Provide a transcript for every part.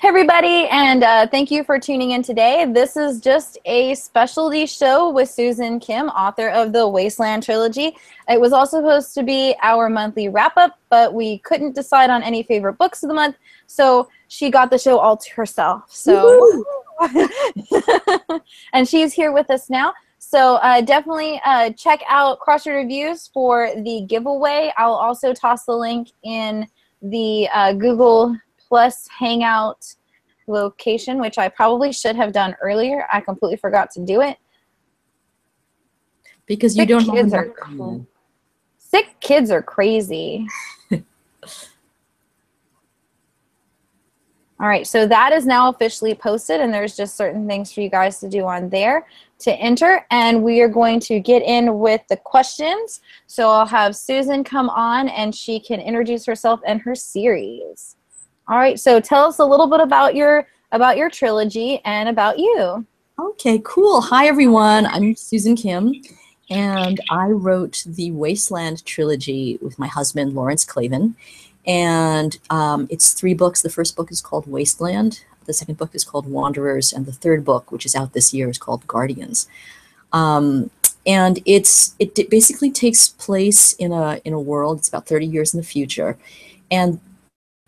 Hey everybody, and thank you for tuning in today. This is just a specialty show with Susan Kim, author of the Wasteland Trilogy. It was also supposed to be our monthly wrap-up, but we couldn't decide on any favorite books of the month, so she got the show all to herself. So, and she's here with us now. So definitely check out Crossroad Reviews for the giveaway. I'll also toss the link in the Google Plus Hangout location, which I probably should have done earlier. I completely forgot to do it. Because you don't have enough cool. Sick kids are crazy. All right, so that is now officially posted, and there's just certain things for you guys to do on there to enter, and we are going to get in with the questions. So I'll have Susan come on, and she can introduce herself and her series. All right, so tell us a little bit about your trilogy and about you. Okay, cool. Hi, everyone. I'm Susan Kim, and I wrote the Wasteland trilogy with my husband, Laurence Klavan. And it's 3 books. The first book is called Wasteland. The second book is called Wanderers. And the third book, which is out this year, is called Guardians. And it basically takes place in a world. It's about 30 years in the future. And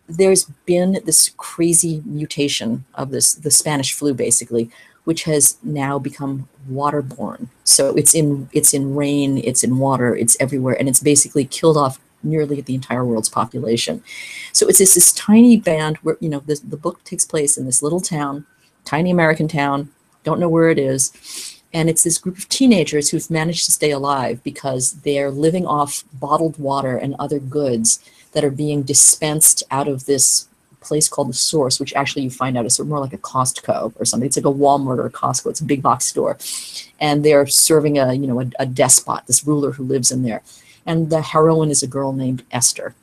there's been this crazy mutation of the Spanish flu, basically, which has now become waterborne. So it's in rain, it's in water, it's everywhere, and it's basically killed off nearly the entire world's population. So it's this tiny band where, you know, the book takes place in this little town, tiny American town, don't know where it is. And it's this group of teenagers who've managed to stay alive because they're living off bottled water and other goods that are being dispensed out of this place called the Source, which actually you find out is more like a Costco or something. It's like a Walmart or a Costco. It's a big box store. And they're serving a despot, this ruler who lives in there. And the heroine is a girl named Esther.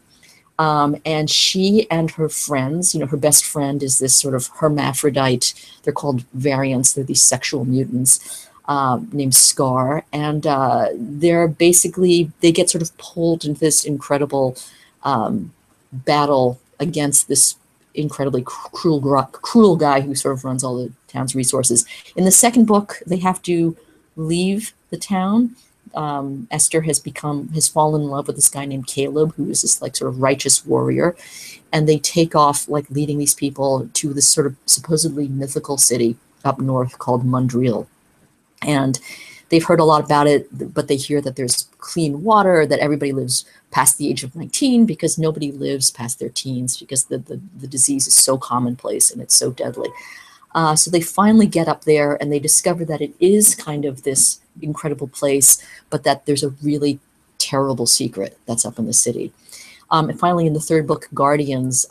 And she and her friends, her best friend is this sort of hermaphrodite. They're called variants. They're these sexual mutants named Scar. And they get sort of pulled into this incredible battle against this incredibly cruel guy who sort of runs all the town's resources. In the second book, they have to leave the town. Esther has fallen in love with this guy named Caleb, who is this like sort of righteous warrior, and they take off like leading these people to this sort of supposedly mythical city up north called Mundreal. And they've heard a lot about it, but they hear that there's clean water, that everybody lives past the age of 19 because nobody lives past their teens because the disease is so commonplace and it's so deadly. So they finally get up there and they discover that it is kind of this incredible place, but that there's a really terrible secret that's up in the city. And finally, in the third book, Guardians,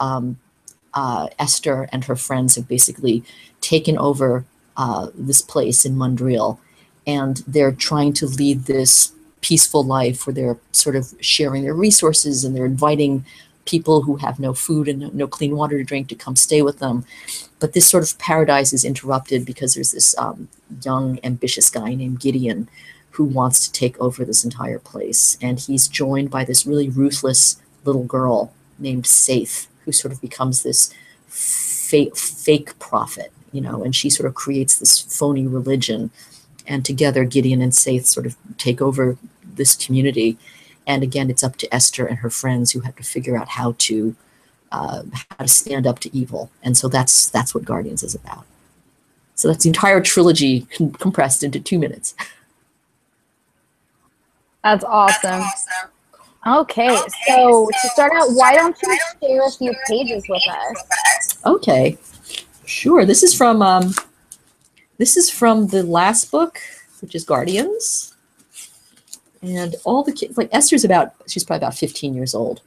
Esther and her friends have basically taken over this place in Mundreal, and they're trying to lead this peaceful life where they're sort of sharing their resources and they're inviting people who have no food and no clean water to drink to come stay with them. But this sort of paradise is interrupted because there's this young, ambitious guy named Gideon who wants to take over this entire place. And he's joined by this really ruthless little girl named Saith, who sort of becomes this fake prophet, and she sort of creates this phony religion. And together, Gideon and Saith sort of take over this community. And again, it's up to Esther and her friends who have to figure out how to stand up to evil. And so that's what Guardians is about. So that's the entire trilogy compressed into 2 minutes. That's awesome. Okay, so to start out, why don't you share a few pages with us? Okay, sure. This is from the last book, which is Guardians. And all the kids, like Esther's she's probably about 15 years old.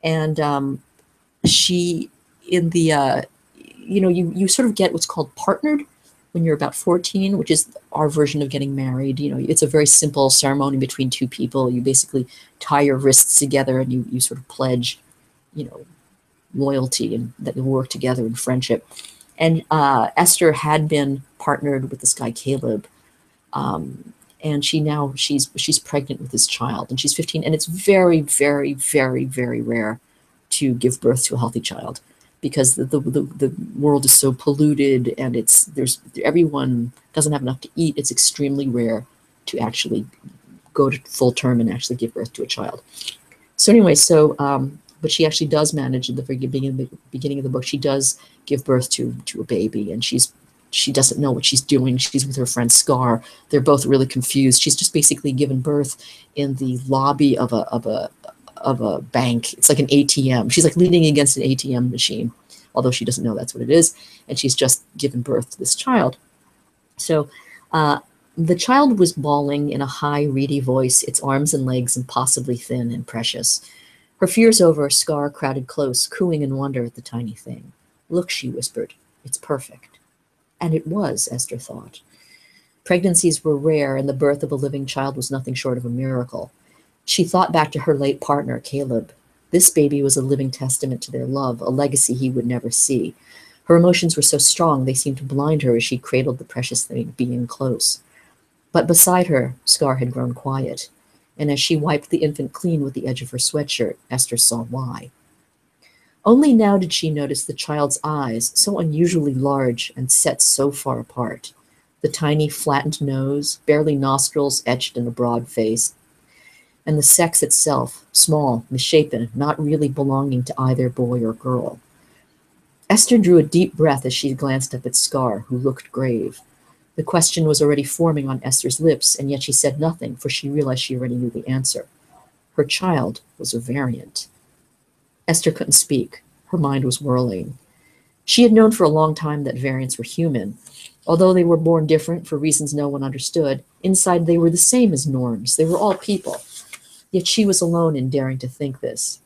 And she, in the, you sort of get what's called partnered when you're about 14, which is our version of getting married. It's a very simple ceremony between 2 people. You basically tie your wrists together and you sort of pledge, loyalty and that you'll work together in friendship. And Esther had been partnered with this guy, Caleb. And she's pregnant with this child, and she's 15, and it's very, very, very, very rare to give birth to a healthy child. because the world is so polluted, and everyone doesn't have enough to eat. It's extremely rare to actually go to full term and actually give birth to a child. So anyway, but she actually does manage in the very beginning of the book. She does give birth to a baby, and she doesn't know what she's doing. She's with her friend Scar. They're both really confused. She's just basically given birth in the lobby of a bank. It's like an ATM. She's like leaning against an ATM machine, although she doesn't know that's what it is. And she's just given birth to this child. So the child was bawling in a high, reedy voice, its arms and legs impossibly thin and precious. Her fears over, Scar crowded close, cooing in wonder at the tiny thing. Look, she whispered, it's perfect. And it was, Esther thought. Pregnancies were rare, and the birth of a living child was nothing short of a miracle. She thought back to her late partner, Caleb. This baby was a living testament to their love, a legacy he would never see. Her emotions were so strong they seemed to blind her as she cradled the precious thing, being close. But beside her, Scar had grown quiet, and as she wiped the infant clean with the edge of her sweatshirt, Esther saw why. Only now did she notice the child's eyes, so unusually large and set so far apart. The tiny, flattened nose, barely nostrils etched in a broad face, and the sex itself, small, misshapen, not really belonging to either boy or girl. Esther drew a deep breath as she glanced up at Scar, who looked grave. The question was already forming on Esther's lips, and yet she said nothing, for she realized she already knew the answer. Her child was a variant. Esther couldn't speak. Her mind was whirling. She had known for a long time that variants were human. Although they were born different for reasons no one understood, inside they were the same as norms. They were all people. Yet she was alone in daring to think this.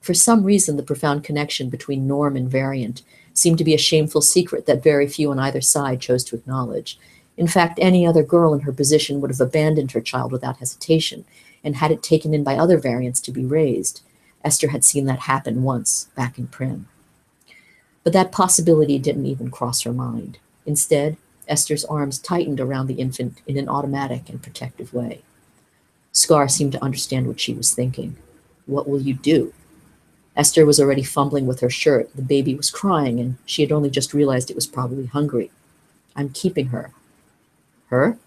For some reason, the profound connection between norm and variant seemed to be a shameful secret that very few on either side chose to acknowledge. In fact, any other girl in her position would have abandoned her child without hesitation and had it taken in by other variants to be raised. Esther had seen that happen once, back in Prin. But that possibility didn't even cross her mind. Instead, Esther's arms tightened around the infant in an automatic and protective way. Scar seemed to understand what she was thinking. What will you do? Esther was already fumbling with her shirt. The baby was crying, and she had only just realized it was probably hungry. I'm keeping her. Her?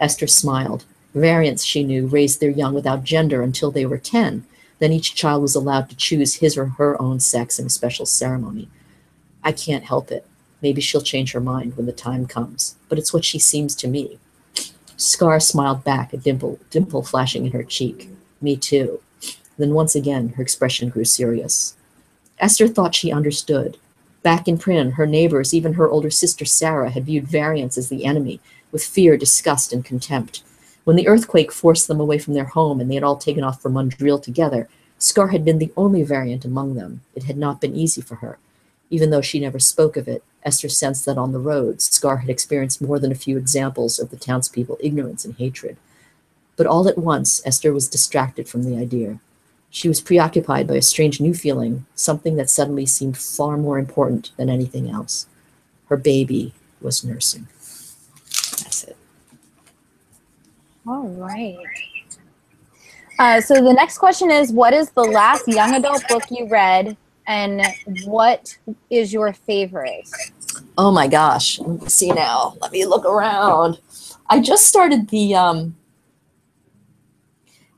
Esther smiled. Variants, she knew, raised their young without gender until they were 10. Then each child was allowed to choose his or her own sex in a special ceremony. I can't help it. Maybe she'll change her mind when the time comes, but it's what she seems to me. Scar smiled back, a dimple flashing in her cheek. Me too. Then once again, her expression grew serious. Esther thought she understood. Back in Prin, her neighbors, even her older sister Sarah, had viewed variants as the enemy, with fear, disgust, and contempt. When the earthquake forced them away from their home and they had all taken off for Montreal together, Scar had been the only variant among them. It had not been easy for her. Even though she never spoke of it, Esther sensed that on the road, Scar had experienced more than a few examples of the townspeople's ignorance and hatred. But all at once, Esther was distracted from the idea. She was preoccupied by a strange new feeling, something that suddenly seemed far more important than anything else. Her baby was nursing. That's it. All right. So the next question is, what is the last young adult book you read, and what is your favorite? Oh my gosh. Let me see now. Let me look around. I just started the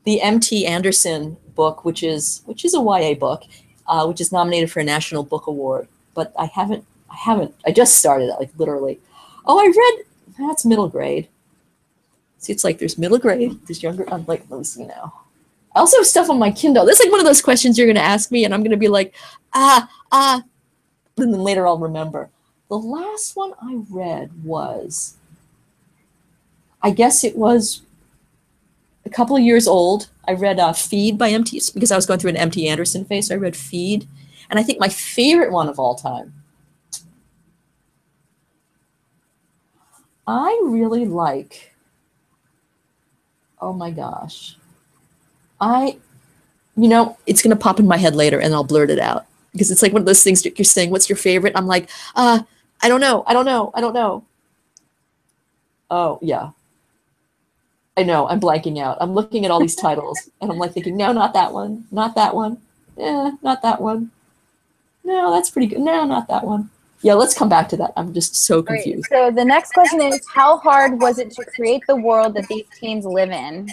M.T. Anderson book, which is a YA book, which is nominated for a National Book Award. But I just started it, like literally. Oh, I read, that's middle grade. See, it's like there's middle grade, there's younger, I'm like, let me see now. I also have stuff on my Kindle. This is like one of those questions you're going to ask me, and I'm going to be like, and then later I'll remember. The last one I read was, I guess it was a couple of years old. I read Feed by M.T. because I was going through an M.T. Anderson phase. So I read Feed. And I think my favorite one of all time, I really like, oh my gosh. It's going to pop in my head later and I'll blurt it out. Because it's like one of those things that you're saying, what's your favorite? I'm like, I don't know. Oh, yeah. I know, I'm blanking out. I'm looking at all these titles and I'm like thinking, no, not that one, not that one. Not that one. No, that's pretty good. No, not that one. Yeah, let's come back to that. I'm just so confused. So the next question is, how hard was it to create the world that these teens live in?